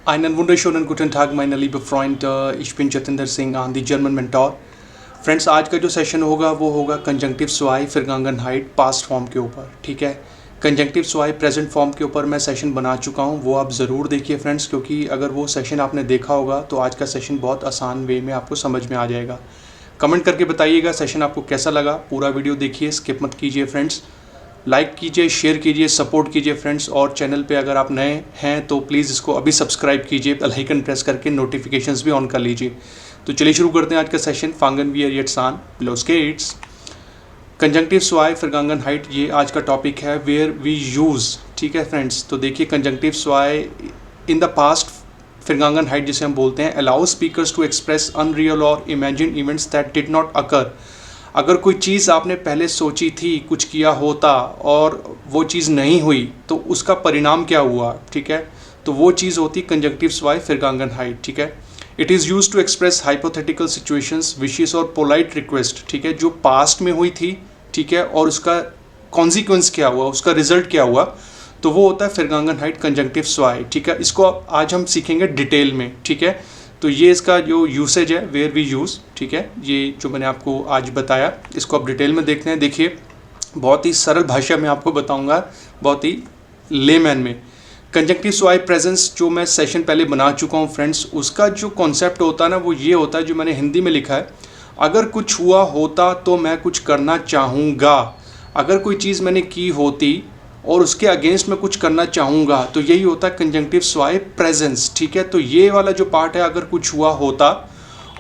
Einen wunderschönen guten Tag, meine liebe Freunde. Ich bin Jatinder Singh आन दी German mentor. Friends, आज का जो सेशन होगा वो होगा कंजंक्टिव स्वाई फिरगांगनहाइट पास्ट फॉर्म के ऊपर। ठीक है, कंजंक्टिव स्वाई प्रेजेंट फॉर्म के ऊपर मैं सेशन बना चुका हूँ, वो आप ज़रूर देखिए फ्रेंड्स, क्योंकि अगर वो सेशन आपने देखा होगा तो आज का सेशन बहुत आसान वे में आपको समझ में आ जाएगा। कमेंट करके बताइएगा सेशन आपको कैसा लगा। पूरा वीडियो देखिए, स्किप मत कीजिए फ्रेंड्स। लाइक कीजिए, शेयर कीजिए, सपोर्ट कीजिए फ्रेंड्स। और चैनल पे अगर आप नए हैं तो प्लीज़ इसको अभी सब्सक्राइब कीजिए, बेल आइकन प्रेस करके नोटिफिकेशंस भी ऑन कर लीजिए। तो चलिए शुरू करते हैं आज का सेशन। फांगन वी jetzt an los geht's। कंजंक्टिव स्वाई फिरगांगनहाइट, ये आज का टॉपिक है वेयर वी यूज़। ठीक है फ्रेंड्स, तो देखिए कंजंक्टिव स्वाई इन द पास्ट फिरगांगनहाइट जिसे हम बोलते हैं, allow speakers to express unreal और imagine events that did not occur. अगर कोई चीज़ आपने पहले सोची थी, कुछ किया होता और वो चीज़ नहीं हुई तो उसका परिणाम क्या हुआ। ठीक है, तो वो चीज़ होती कंजंक्टिव स्वाई फिरगांगनहाइट। ठीक है, it is use to express hypothetical situations, wishes और पोलाइट रिक्वेस्ट। ठीक है, जो पास्ट में हुई थी, ठीक है, और उसका कॉन्सिक्वेंस क्या हुआ, उसका रिजल्ट क्या हुआ, तो वो होता है फिरगांगनहाइट कंजंक्टिव स्वाई। ठीक है, इसको आज हम सीखेंगे डिटेल में। ठीक है, तो ये इसका जो यूसेज है, वेयर वी यूज़। ठीक है, ये जो मैंने आपको आज बताया इसको आप डिटेल में देखते हैं। देखिए, बहुत ही सरल भाषा में आपको बताऊंगा, बहुत ही लेमैन में। कंजंक्टिव स्वाई प्रेजेंस जो मैं सेशन पहले बना चुका हूँ फ्रेंड्स, उसका जो कॉन्सेप्ट होता है ना, वो ये होता है जो मैंने हिंदी में लिखा है, अगर कुछ हुआ होता तो मैं कुछ करना चाहूँगा। अगर कोई चीज़ मैंने की होती और उसके अगेंस्ट में कुछ करना चाहूँगा, तो यही होता है कंजंक्टिव स्वाई प्रेजेंस। ठीक है, तो ये वाला जो पार्ट है, अगर कुछ हुआ होता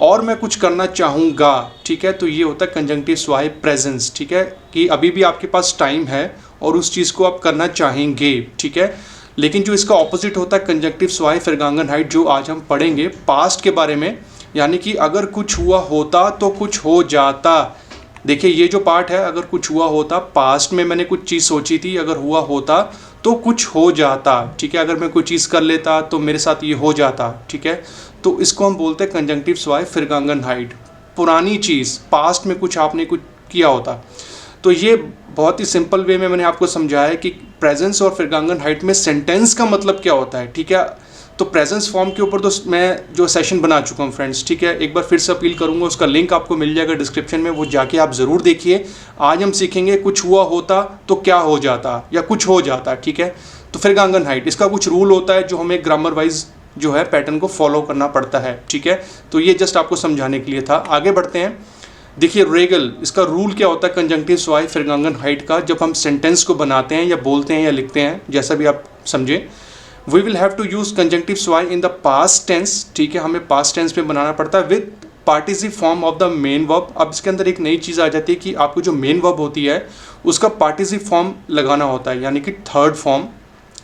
और मैं कुछ करना चाहूँगा, ठीक है, तो ये होता है कंजंक्टिव स्वाई प्रेजेंस। ठीक है, कि अभी भी आपके पास टाइम है और उस चीज़ को आप करना चाहेंगे। ठीक है, लेकिन जो इसका ऑपोजिट होता है कंजंक्टिव स्वाई फिरगांगनहाइट, जो आज हम पढ़ेंगे पास्ट के बारे में, यानी कि अगर कुछ हुआ होता तो कुछ हो जाता। देखिए, ये जो पार्ट है, अगर कुछ हुआ होता, पास्ट में मैंने कुछ चीज़ सोची थी, अगर हुआ होता तो कुछ हो जाता। ठीक है, अगर मैं कोई चीज़ कर लेता तो मेरे साथ ये हो जाता। ठीक है, तो इसको हम बोलते हैं कंजंक्टिव स्वाई फिरगांगनहाइट। पुरानी चीज़, पास्ट में कुछ आपने कुछ किया होता। तो ये बहुत ही सिंपल वे में मैंने आपको समझाया कि प्रेजेंस और फिरगांगनहाइट में सेंटेंस का मतलब क्या होता है। ठीक है, तो प्रेजेंस फॉर्म के ऊपर तो मैं जो सेशन बना चुका हूँ फ्रेंड्स। ठीक है, एक बार फिर से अपील करूँगा, उसका लिंक आपको मिल जाएगा डिस्क्रिप्शन में, वो जाके आप ज़रूर देखिए। आज हम सीखेंगे कुछ हुआ होता तो क्या हो जाता, या कुछ हो जाता। ठीक है, तो फिरगांगनहाइट, इसका कुछ रूल होता है जो हमें ग्रामर वाइज जो है पैटर्न को फॉलो करना पड़ता है। ठीक है, तो ये जस्ट आपको समझाने के लिए था। आगे बढ़ते हैं। देखिए, रेगल, इसका रूल क्या होता है कंजंक्टिव स्वाई फिरगांगनहाइट का, जब हम सेंटेंस को बनाते हैं या बोलते हैं या लिखते हैं, जैसा भी आप समझें। We will have to use कंजंक्टिव स्वाई इन द पास्ट टेंस। ठीक है, हमें पास्ट टेंस में बनाना पड़ता है विद पार्टिसिप form of the main verb. अब इसके अंदर एक नई चीज़ आ जाती है कि आपको जो मेन वर्ब होती है उसका पार्टिसिप फॉर्म लगाना होता है, यानी कि third form,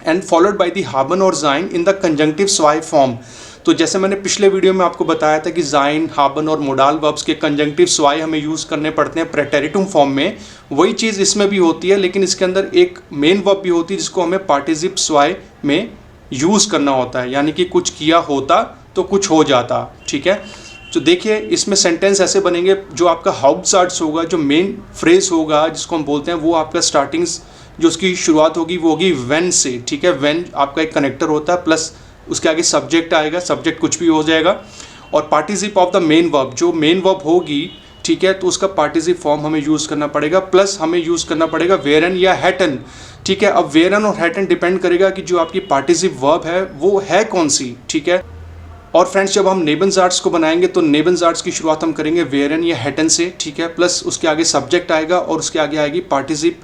and followed by the हाबन और जाइन इन द कंजंक्टिव स्वाई फॉर्म। तो जैसे मैंने पिछले वीडियो में आपको बताया था कि जाइन, हाबन और मोडाल वर्ब्स के कंजंक्टिव स्वाई हमें यूज़ करने पड़ते हैं प्रेटेरिटुम फॉर्म में, वही चीज़ इसमें भी होती है, लेकिन इसके अंदर एक मेन वर्ब भी होती है जिसको हमें पार्टिसिप स्वाई में यूज़ करना होता है, यानी कि कुछ किया होता तो कुछ हो जाता। ठीक है, तो देखिए, इसमें सेंटेंस ऐसे बनेंगे, जो आपका हाउप्टसाट्स होगा, जो मेन फ्रेज होगा जिसको हम बोलते हैं, वो आपका स्टार्टिंग्स जो उसकी शुरुआत होगी वो होगी व्हेन से। ठीक है, व्हेन आपका एक कनेक्टर होता है, प्लस उसके आगे सब्जेक्ट आएगा, सब्जेक्ट कुछ भी हो जाएगा, और पार्टिसिप ऑफ द मेन वर्ब, जो मेन वर्ब होगी, ठीक है, तो उसका पार्टिसिप फॉर्म हमें यूज़ करना पड़ेगा, प्लस हमें यूज़ करना पड़ेगा वेरन या हैटन। ठीक है, अब वेरन और हैटन डिपेंड करेगा कि जो आपकी पार्टिसिप वर्ब है वो है कौन सी। ठीक है, और फ्रेंड्स, जब हम नेबनज़ार्ट्स को बनाएंगे तो नेबनज़ार्ट्स की शुरुआत हम करेंगे वेरन या हैटन से। ठीक है, प्लस उसके आगे सब्जेक्ट आएगा और उसके आगे आएगी पार्टिसिप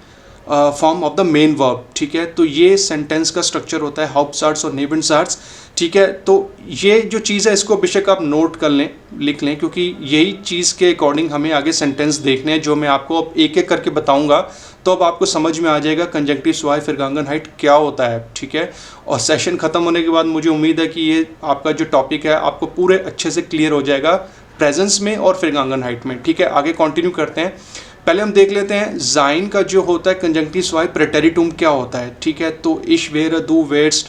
form of the main verb. ठीक है, तो ये सेंटेंस का स्ट्रक्चर होता है हाउप्टसाट्स और नेबनज़ार्ट्स। ठीक है, तो ये जो चीज़ है इसको बेशक आप नोट कर लें, लिख लें, क्योंकि यही चीज़ के अकॉर्डिंग हमें आगे सेंटेंस देखने हैं, जो मैं आपको अब एक एक करके बताऊंगा, तो अब आपको समझ में आ जाएगा कंजंक्टिव स्वाई फिरगांगनहाइट क्या होता है। ठीक है, और सेशन ख़त्म होने के बाद मुझे उम्मीद है कि ये आपका जो टॉपिक है आपको पूरे अच्छे से क्लियर हो जाएगा प्रेजेंस में और फिरगांगनहाइट में। ठीक है, आगे कंटिन्यू करते हैं। पहले हम देख लेते हैं जाइन का जो होता है कंजंक्टिव स्वाई प्रेटेरिटुम क्या होता है। ठीक है, तो इश, वेर, दू, वेस्ट,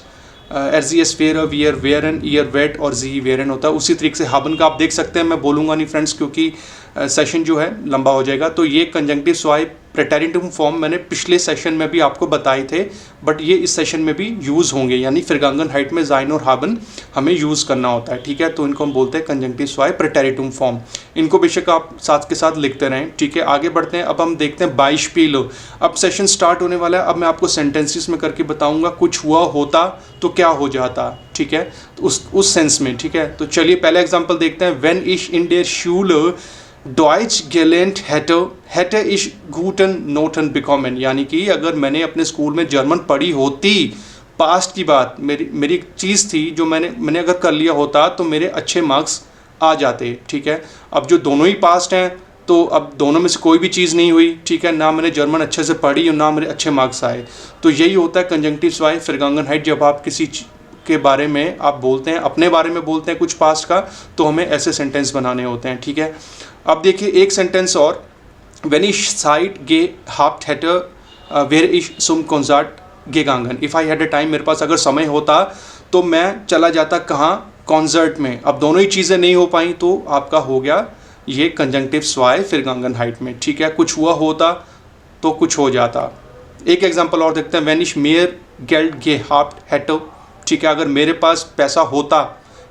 एर्जियस, वेर, वियर, वेरन, ईयर, वेट और जी वेरन होता है। उसी तरीके से हाबन का आप देख सकते हैं, मैं बोलूँगा नहीं फ्रेंड्स, क्योंकि सेशन जो है लंबा हो जाएगा। तो ये कंजंक्टिव स्वाई प्रेटेरिटम फॉर्म मैंने पिछले सेशन में भी आपको बताए थे, बट ये इस सेशन में भी यूज़ होंगे, यानी फिरगांगन हाइट में जाइन और हाबन हमें यूज़ करना होता है, ठीक है। तो इनको हम बोलते हैं कंजंक्टिव स्वाई प्रेटेरिटम फॉर्म। इनको बेशक आप साथ के साथ लिखते रहें, ठीक है। आगे बढ़ते हैं, अब हम देखते हैं बाइस्पील। अब सेशन स्टार्ट होने वाला है। अब मैं आपको सेंटेंसेस में करके बताऊंगा कुछ हुआ होता तो क्या हो जाता, ठीक है, तो उस सेंस में, ठीक है। तो चलिए पहला एग्जाम्पल देखते हैं। वेन इश इन देयर शूल डॉइच गेलेंट हैटे इश गूटन नोटन बिकॉमन, यानी कि अगर मैंने अपने स्कूल में जर्मन पढ़ी होती, पास्ट की बात, मेरी एक चीज़ थी जो मैंने अगर कर लिया होता तो मेरे अच्छे मार्क्स आ जाते, ठीक है। अब जो दोनों ही पास्ट हैं तो अब दोनों में से कोई भी चीज़ नहीं हुई, ठीक है, ना मैंने जर्मन अच्छे से पढ़ी और ना मेरे अच्छे मार्क्स आए। तो यही होता है कंजंक्टिव स्वाई फिरगांगन हाइट। जब आप किसी के बारे में आप बोलते हैं, अपने बारे में बोलते हैं कुछ पास्ट का, तो हमें ऐसे सेंटेंस बनाने होते हैं, ठीक है। अब देखिए एक सेंटेंस और, वेन इश साइड गे हाफ थिएटर वेर इश सुम कॉन्सर्ट गेगांगन। If I had a time, मेरे पास अगर समय होता तो मैं चला जाता कहाँ, कॉन्सर्ट में। अब दोनों ही चीज़ें नहीं हो पाई तो आपका हो गया ये कंजंक्टिव स्वाई फिरगांगन हाइट में, ठीक है। कुछ हुआ होता तो कुछ हो जाता। एक एग्जांपल और देखते हैं। वेन इश मेयर गेल्ड गे हाफ हैटो, ठीक है, अगर मेरे पास पैसा होता,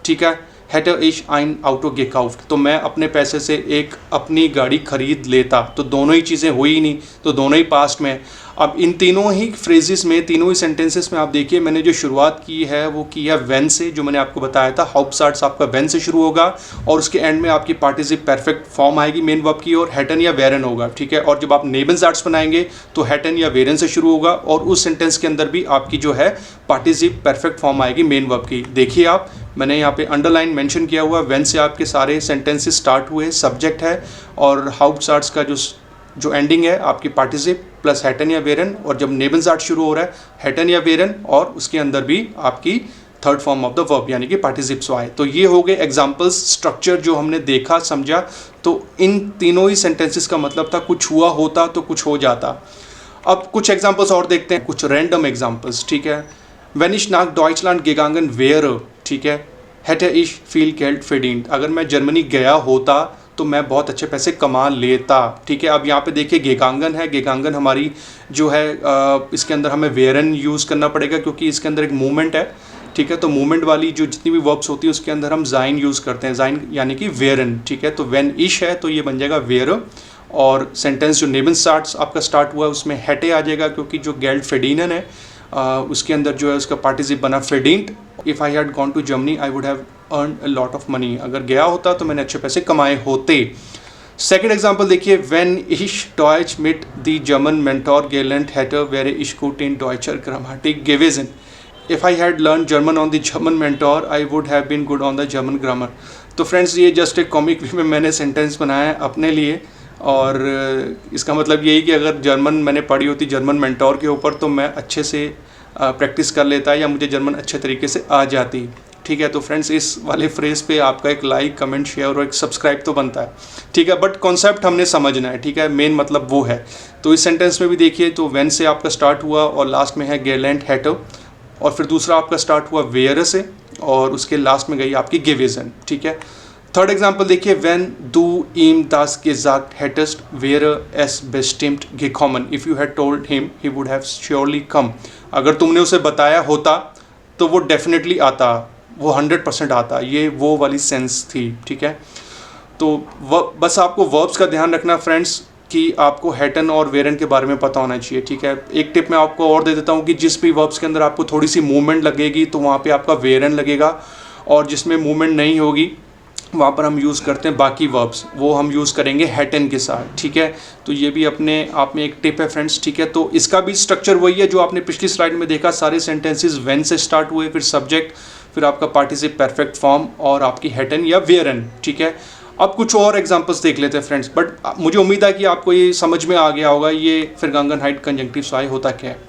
ठीक है, हैटे इश आइन आउटो गेकाउट, तो मैं अपने पैसे से एक अपनी गाड़ी खरीद लेता। तो दोनों ही चीज़ें हुई ही नहीं, तो दोनों ही पास्ट में। अब इन तीनों ही फ्रेजेस में, तीनों ही सेंटेंसेस में आप देखिए मैंने जो शुरुआत की है वो की है वेन से, जो मैंने आपको बताया था। हाउप्सार्ट्स आपका वेन से शुरू होगा और उसके एंड में आपकी पार्टिसिप परफेक्ट फॉर्म आएगी मेन वर्ब की, और हैटन या वेरन होगा, ठीक है। और जब आप नेबनसार्ट्स बनाएंगे तो हैटन या वेरन से शुरू होगा और उस सेंटेंस के अंदर भी आपकी जो है पार्टिसिप परफेक्ट फॉर्म आएगी मेन वर्ब की। देखिए आप, मैंने यहाँ पे अंडरलाइन मेंशन किया हुआ, वेन से आपके सारे सेंटेंसेस स्टार्ट हुए, सब्जेक्ट है, और हाउप्सार्ट्स का जो एंडिंग है आपकी पार्टिसिप प्लस हैटन या वेरन, और जब नेबनसार्ट शुरू हो रहा है हैटन या वेरन, और उसके अंदर भी आपकी third form of the verb यानी कि पार्टिसिप स्वाई। तो ये हो गए एग्जांपल्स, स्ट्रक्चर जो हमने देखा समझा। तो इन तीनों ही सेंटेंसेस का मतलब था कुछ हुआ होता तो कुछ हो जाता। अब कुछ एग्जांपल्स और देखते हैं, कुछ रैंडम एग्जांपल्स, ठीक है। वेन इश नाक डॉइचलैंड गेगांगन वेयर, ठीक है, हैटे इश फील गेल्ड फेडिंट, अगर मैं जर्मनी गया होता तो मैं बहुत अच्छे पैसे कमा लेता, ठीक है। अब यहाँ पे देखिए गेगांगन है, गेगांगन हमारी जो है इसके अंदर हमें वेरन यूज़ करना पड़ेगा क्योंकि इसके अंदर एक मूवमेंट है, ठीक है। तो मूवमेंट वाली जो जितनी भी वर्ब्स होती है उसके अंदर हम जाइन यूज़ करते हैं, जाइन यानी कि वेरन, ठीक है। तो वेन इश है तो ये बन जाएगा वेयर, और सेंटेंस जो नेबनसार्ट्स आपका स्टार्ट हुआ है उसमें हैटे आ जाएगा क्योंकि जो गेल्ड फेडिनन है उसके अंदर जो है उसका पार्टिसिप बना फेडिंट। If I had gone to Germany I would have earn a lot of money, अगर गया होता तो मैंने अच्छे पैसे कमाए होते। सेकेंड एग्जाम्पल देखिए, वेन इश डॉइच मिट द जर्मन मेंटोर गेलेंट हैटर वेरे इश गुट इन डॉइचर ग्रामेटिक गेवेजन। If I had learn German on the German mentor I would have been good on the German grammar. तो फ्रेंड्स ये जस्ट एक कॉमिक वे में मैंने सेंटेंस बनाया है अपने लिए, और इसका मतलब यही कि अगर जर्मन मैंने पढ़ी होती जर्मन मेंटोर के ऊपर तो मैं अच्छे से प्रैक्टिस कर लेता या मुझे जर्मन अच्छे तरीके से आ जाती, ठीक है। तो फ्रेंड्स इस वाले फ्रेज़ पे आपका एक लाइक, कमेंट, शेयर और एक सब्सक्राइब तो बनता है, ठीक है। बट कॉन्सेप्ट हमने समझना है, ठीक है, मेन मतलब वो है। तो इस सेंटेंस में भी देखिए, तो वेन से आपका स्टार्ट हुआ और लास्ट में है गेलेंट हैटो, और फिर दूसरा आपका स्टार्ट हुआ वेयर से और उसके लास्ट में गई आपकी गेवेजन, ठीक है। थर्ड एग्जाम्पल देखिए, वेन दू ईम दास gesagt hättest wäre es bestimmt gekommen, if you had told him he would have surely come, अगर तुमने उसे बताया होता तो वो डेफिनेटली आता, वो 100% आता, ये वो वाली सेंस थी, ठीक है। तो बस आपको वर्ब्स का ध्यान रखना फ्रेंड्स कि आपको हैटन और वेरन के बारे में पता होना चाहिए, ठीक है। एक टिप मैं आपको और दे देता हूँ कि जिस भी वर्ब्स के अंदर आपको थोड़ी सी मूवमेंट लगेगी तो वहाँ पे आपका वेरन लगेगा, और जिसमें मूवमेंट नहीं होगी वहाँ पर हम यूज़ करते हैं बाकी वर्ब्स, वो हम यूज़ करेंगे हैटन के साथ, ठीक है। तो ये भी अपने आप में एक टिप है फ्रेंड्स, ठीक है। तो इसका भी स्ट्रक्चर वही है जो आपने पिछली स्लाइड में देखा, सारे सेंटेंसेस वेन से स्टार्ट हुए, फिर सब्जेक्ट, फिर आपका पार्टिसिप परफेक्ट फॉर्म और आपकी हैटन या वेरन, ठीक है। अब कुछ और एग्जांपल्स देख लेते हैं फ्रेंड्स, बट मुझे उम्मीद है कि आपको ये समझ में आ गया होगा ये फिरगांगन हाइट कंजंक्टिव स्वाई होता क्या है।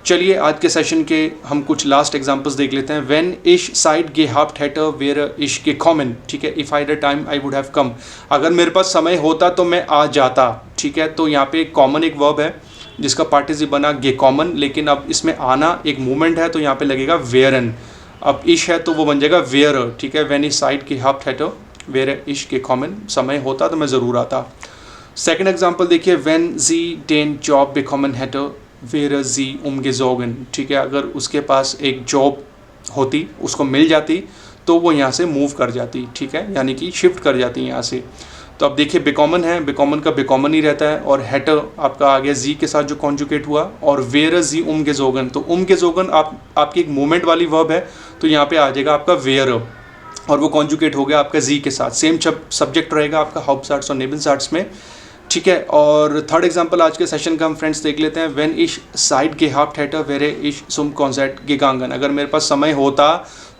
चलिए आज के सेशन के हम कुछ लास्ट एग्जांपल्स देख लेते हैं। वेन इश साइड गे हाफ थिएटर वेयर इश के कॉमन, ठीक है। If I had time I would have come, अगर मेरे पास समय होता तो मैं आ जाता, ठीक है। तो यहाँ पे कॉमन एक वर्ब है जिसका पार्टिसिप बना गे कॉमन, लेकिन अब इसमें आना एक मूवमेंट है तो यहाँ पे लगेगा वेयरन। अब इश है तो वो बन जाएगा वेयर, ठीक है। वेन इश साइड गे हाफ थिएटर wäre ich gekommen, समय होता तो मैं ज़रूर आता। सेकंड एग्जांपल देखिए, when sie den Job bekommen hätte, wäre sie umgezogen, ठीक है, अगर उसके पास एक जॉब होती, उसको मिल जाती, तो वो यहाँ से मूव कर जाती, ठीक है, यानी कि शिफ्ट कर जाती यहाँ से। तो अब देखिए बेकॉमन है, बेकॉमन का बेकॉमन ही रहता है, और हैटर आपका आ गया जी के साथ जो कॉन्जुकेट हुआ, और वेयर जी उमगेजोगन, तो उमगेजोगन आपकी एक मूवमेंट वाली वर्ब है, तो यहाँ पे आ जाएगा आपका वेयर, और वो कॉन्जुकेट हो गया आपका जी के साथ। सेम सब्जेक्ट रहेगा आपका हाउप्टसार्ट्स और नेबेनसार्ट्स में, ठीक है। और थर्ड एग्जांपल आज के सेशन का हम फ्रेंड्स देख लेते हैं, व्हेन इश side gehabt hätte wäre ich zum Konzert gegangen, अगर मेरे पास समय होता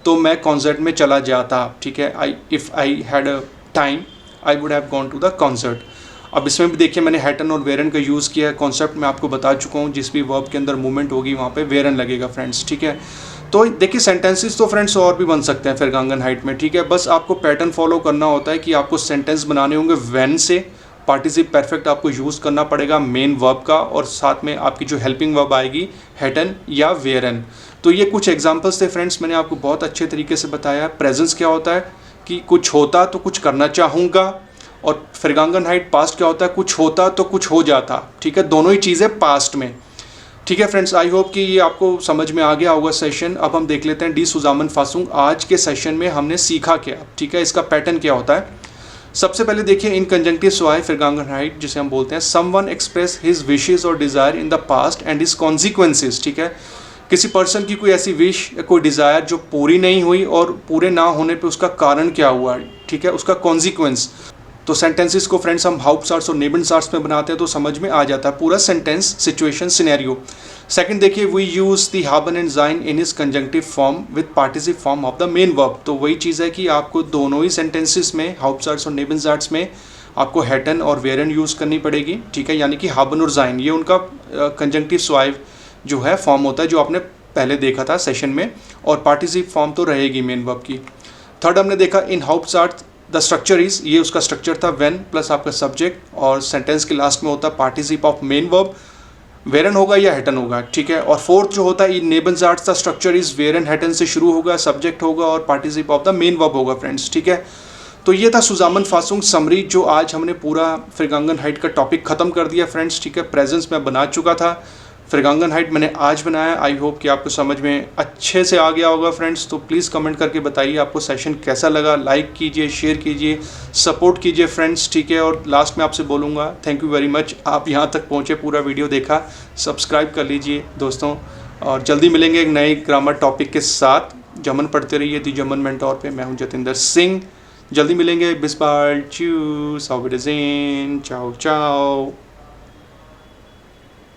तो मैं कॉन्सर्ट में चला जाता, ठीक है, if I had a time I would have gone to the concert. अब इसमें भी देखिए मैंने हैटन और वेरन का यूज़ किया है, कॉन्सेप्ट मैं आपको बता चुका हूँ, जिस भी वर्ब के अंदर मूवमेंट होगी वहाँ पे वेरन लगेगा फ्रेंड्स, ठीक है। तो देखिए सेंटेंसेस तो फ्रेंड्स और भी बन सकते हैं vergangenheit में, ठीक है, बस आपको पैटर्न फॉलो करना होता है कि आपको सेंटेंस बनाने होंगे व्हेन से, पार्टिसिप परफेक्ट आपको यूज़ करना पड़ेगा मेन वर्ब का, और साथ में आपकी जो हेल्पिंग वर्ब आएगी हैटन या वेरन। तो ये कुछ एग्जांपल्स थे फ्रेंड्स, मैंने आपको बहुत अच्छे तरीके से बताया। प्रेजेंस क्या होता है कि कुछ होता तो कुछ करना चाहूँगा, और vergangenheit पास्ट क्या होता है, कुछ होता तो कुछ हो जाता, ठीक है, दोनों ही चीज़ें पास्ट में, ठीक है फ्रेंड्स। आई होप कि ये आपको समझ में आ गया होगा सेशन। अब हम देख लेते हैं डी zusammenfassung, आज के सेशन में हमने सीखा क्या, ठीक है, इसका पैटर्न क्या होता है। सबसे पहले देखिए इन कंजंक्टिव स्वाय vergangenheit जिसे हम बोलते हैं, समवन एक्सप्रेस हिज विशेज और desire in the past and his consequences, ठीक है, किसी पर्सन की कोई ऐसी विश या कोई डिज़ायर जो पूरी नहीं हुई, और पूरे ना होने पे उसका कारण क्या हुआ, ठीक है, उसका कॉन्सिक्वेंस। तो सेंटेंसेस को फ्रेंड्स हम हाउप्टसार्ट्स और नेबेनसार्ट्स में बनाते हैं, तो समझ में आ जाता है पूरा सेंटेंस, सिचुएशन, सिनेरियो। सेकंड देखिए, we use the haben and sein in his कंजंक्टिव फॉर्म विद पार्टिसिप form of the main verb. तो वही चीज़ है कि आपको दोनों ही सेंटेंसेस में, हाउप्टसार्ट्स और नेबेनसार्ट्स में, आपको हैटन और वेरन यूज़ करनी पड़ेगी, ठीक है, यानी कि haben और sein ये उनका कंजंक्टिव स्वाय जो है फॉर्म होता है, जो आपने पहले देखा था सेशन में, और पार्टिसिप फॉर्म तो रहेगी मेन वर्ब की। थर्ड हमने देखा इन हाउप्टसार्ट्स द स्ट्रक्चर इज, ये उसका स्ट्रक्चर था, व्हेन प्लस आपका सब्जेक्ट, और सेंटेंस के लास्ट में होता है पार्टिसिप ऑफ मेन वर्ब, वेरन होगा या हैटन होगा, ठीक है। और फोर्थ जो होता है इन नेबेनसार्ट्स द स्ट्रक्चर इज वेरन हैटन से शुरू होगा, सब्जेक्ट होगा और पार्टिसिप ऑफ द मेन वर्ब होगा फ्रेंड्स, ठीक है। तो ये था zusammenfassung समरी, जो आज हमने पूरा vergangenheit का टॉपिक ख़त्म कर दिया फ्रेंड्स, ठीक है। प्रेजेंस में बना चुका था, vergangenheit मैंने आज बनाया। आई होप कि आपको समझ में अच्छे से आ गया होगा फ्रेंड्स। तो प्लीज़ कमेंट करके बताइए आपको सेशन कैसा लगा, लाइक कीजिए, शेयर कीजिए, सपोर्ट कीजिए फ्रेंड्स, ठीक है। और लास्ट में आपसे बोलूँगा थैंक यू वेरी मच, आप यहाँ तक पहुँचे, पूरा वीडियो देखा, सब्सक्राइब कर लीजिए दोस्तों, और जल्दी मिलेंगे एक नए ग्रामर टॉपिक के साथ। जर्मन पढ़ते रहिए दी जर्मन मेंटोर पे, मैं हूँ जतिंदर सिंह, जल्दी मिलेंगे, बिस बाल्ड, चूस, auf Wiedersehen, चाओ चाओ।